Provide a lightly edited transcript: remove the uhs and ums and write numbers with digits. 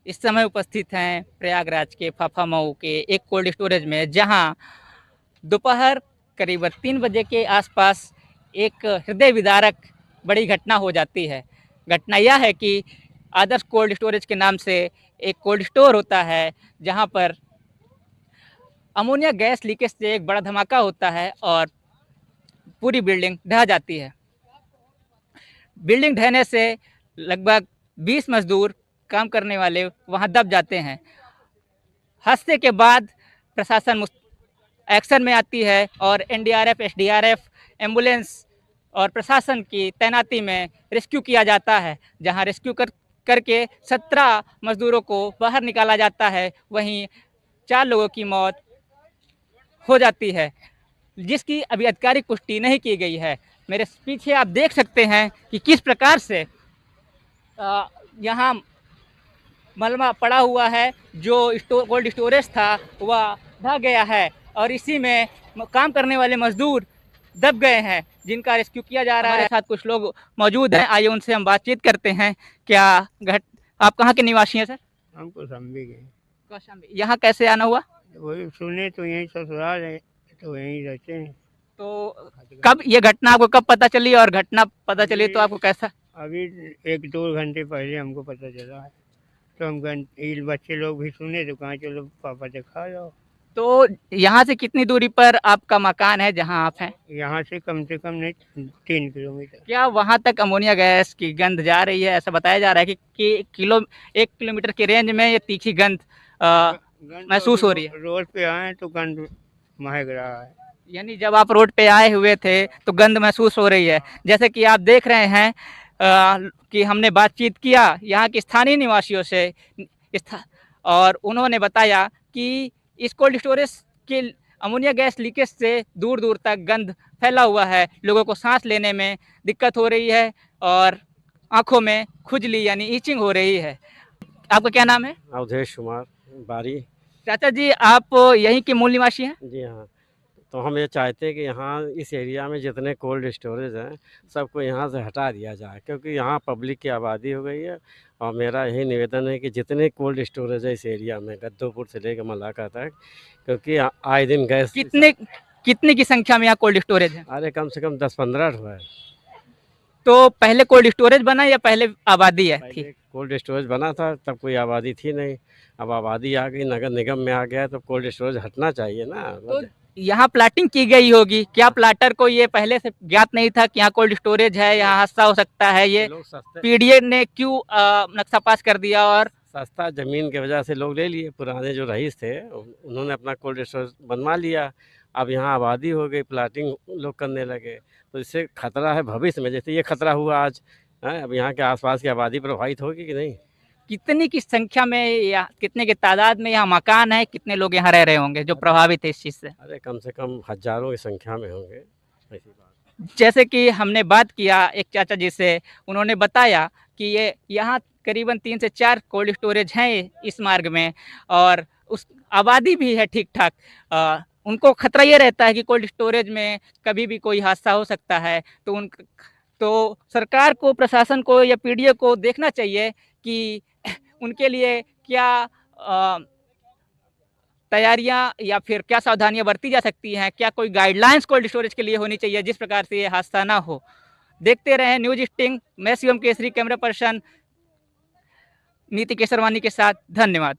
इस समय उपस्थित हैं प्रयागराज के फाफामऊ के एक कोल्ड स्टोरेज में, जहां दोपहर करीब 3 बजे के आसपास एक हृदय विदारक बड़ी घटना हो जाती है। घटना यह है कि आदर्श कोल्ड स्टोरेज के नाम से एक कोल्ड स्टोर होता है, जहां पर अमोनिया गैस लीकेज से एक बड़ा धमाका होता है और पूरी बिल्डिंग ढह जाती है। बिल्डिंग ढहने से लगभग 20 मजदूर काम करने वाले वहां दब जाते हैं। हादसे के बाद प्रशासन एक्शन में आती है और एनडीआरएफ, एसडीआरएफ, एम्बुलेंस और प्रशासन की तैनाती में रेस्क्यू किया जाता है, जहां रेस्क्यू करके 17 मजदूरों को बाहर निकाला जाता है। वहीं 4 लोगों की मौत हो जाती है, जिसकी अभी आधिकारिक पुष्टि नहीं की गई है। मेरे पीछे आप देख सकते हैं कि किस प्रकार से यहाँ मलबा पड़ा हुआ है। जो कोल्ड स्टोरेज था वह ढह गया है और इसी में काम करने वाले मजदूर दब गए हैं, जिनका रेस्क्यू किया जा रहा है। हमारे साथ कुछ लोग मौजूद हैं, आइए उनसे हम बातचीत करते हैं। क्या आप कहाँ के निवासी हैं सर? हम कौशाम्बी के। कौशाम्बी। यहाँ कैसे आना हुआ? वही सुने तो यहीं ससुराल है, तो यहीं रहते हैं। तो कब ये घटना आपको कब पता चली, और घटना पता चली तो आपको कैसा? अभी 1-2 घंटे पहले हमको पता चला है, तो हम बच्चे लोग भी सुने तो कहाँ चलो पापा दिखा जाओ। तो यहाँ से कितनी दूरी पर आपका मकान है जहाँ आप हैं? यहाँ से कम नहीं 3 किलोमीटर। क्या वहाँ तक अमोनिया गैस की गंध जा रही है? ऐसा बताया जा रहा है कि 1 किलोमीटर के रेंज में ये तीखी गंध महसूस हो रही है। रोड पे आए तो गंध महक रहा है। यानी जब आप रोड पे आए हुए थे तो गंध महसूस हो रही है। जैसे कि आप देख रहे हैं कि हमने बातचीत किया यहाँ के स्थानीय निवासियों से, और उन्होंने बताया कि इस कोल्ड स्टोरेज के अमोनिया गैस लीकेज से दूर दूर तक गंध फैला हुआ है। लोगों को सांस लेने में दिक्कत हो रही है और आंखों में खुजली यानी ईचिंग हो रही है। आपका क्या नाम है? अवधेश कुमार बारी। चाचा जी, आप यहीं के मूल निवासी हैं? जी हाँ। तो हम ये चाहते हैं कि यहाँ इस एरिया में जितने कोल्ड स्टोरेज हैं सबको यहाँ से हटा दिया जाए, क्योंकि यहाँ पब्लिक की आबादी हो गई है। और मेरा यही निवेदन है कि जितने कोल्ड स्टोरेज है इस एरिया में, गद्दोपुर से लेकर मलाका तक, क्योंकि आए दिन गैस कितने की संख्या में यहाँ कोल्ड स्टोरेज है? अरे कम से कम 10-15 हुआ है। तो पहले कोल्ड स्टोरेज बना या पहले आबादी है? पहले कोल्ड स्टोरेज बना था तब कोई आबादी थी नहीं, अब आबादी आ गई, नगर निगम में आ गया, तो कोल्ड स्टोरेज हटना चाहिए ना। तो यहाँ प्लाटिंग की गई होगी, क्या प्लाटर को ये पहले से ज्ञात नहीं था कि यहाँ कोल्ड स्टोरेज है, यहाँ हादसा हो सकता है? ये पीडीए ने क्यों नक्शा पास कर दिया? और सस्ता जमीन की वजह से लोग ले लिए, पुराने जो रईस थे उन्होंने अपना कोल्ड स्टोरेज बनवा लिया। अब यहाँ आबादी हो गई, प्लाटिंग लोग करने लगे, तो इससे खतरा है भविष्य में। जैसे ये खतरा हुआ आज है, अब यहाँ के आसपास की आबादी प्रभावित होगी कि नहीं। कितनी की संख्या में या कितने के तादाद में यहाँ मकान है, कितने लोग यहाँ रह रहे होंगे जो प्रभावित है इस चीज़ से? अरे कम से कम हजारों की संख्या में होंगे, ऐसी बात। जैसे कि हमने बात किया एक चाचा जी से, उन्होंने बताया कि ये यहाँ करीबन 3 से 4 कोल्ड स्टोरेज हैं इस मार्ग में, और उस आबादी भी है ठीक ठाक। उनको खतरा ये रहता है कि कोल्ड स्टोरेज में कभी भी कोई हादसा हो सकता है। तो सरकार को, प्रशासन को या पीडीए को देखना चाहिए कि उनके लिए क्या तैयारियां या फिर क्या सावधानियां बरती जा सकती हैं। क्या कोई गाइडलाइंस कोल्ड स्टोरेज के लिए होनी चाहिए जिस प्रकार से ये हादसा ना हो। देखते रहें न्यूज स्टिंग। मैं शिवम केसरी, कैमरा पर्सन नीति केसरवानी के साथ। धन्यवाद।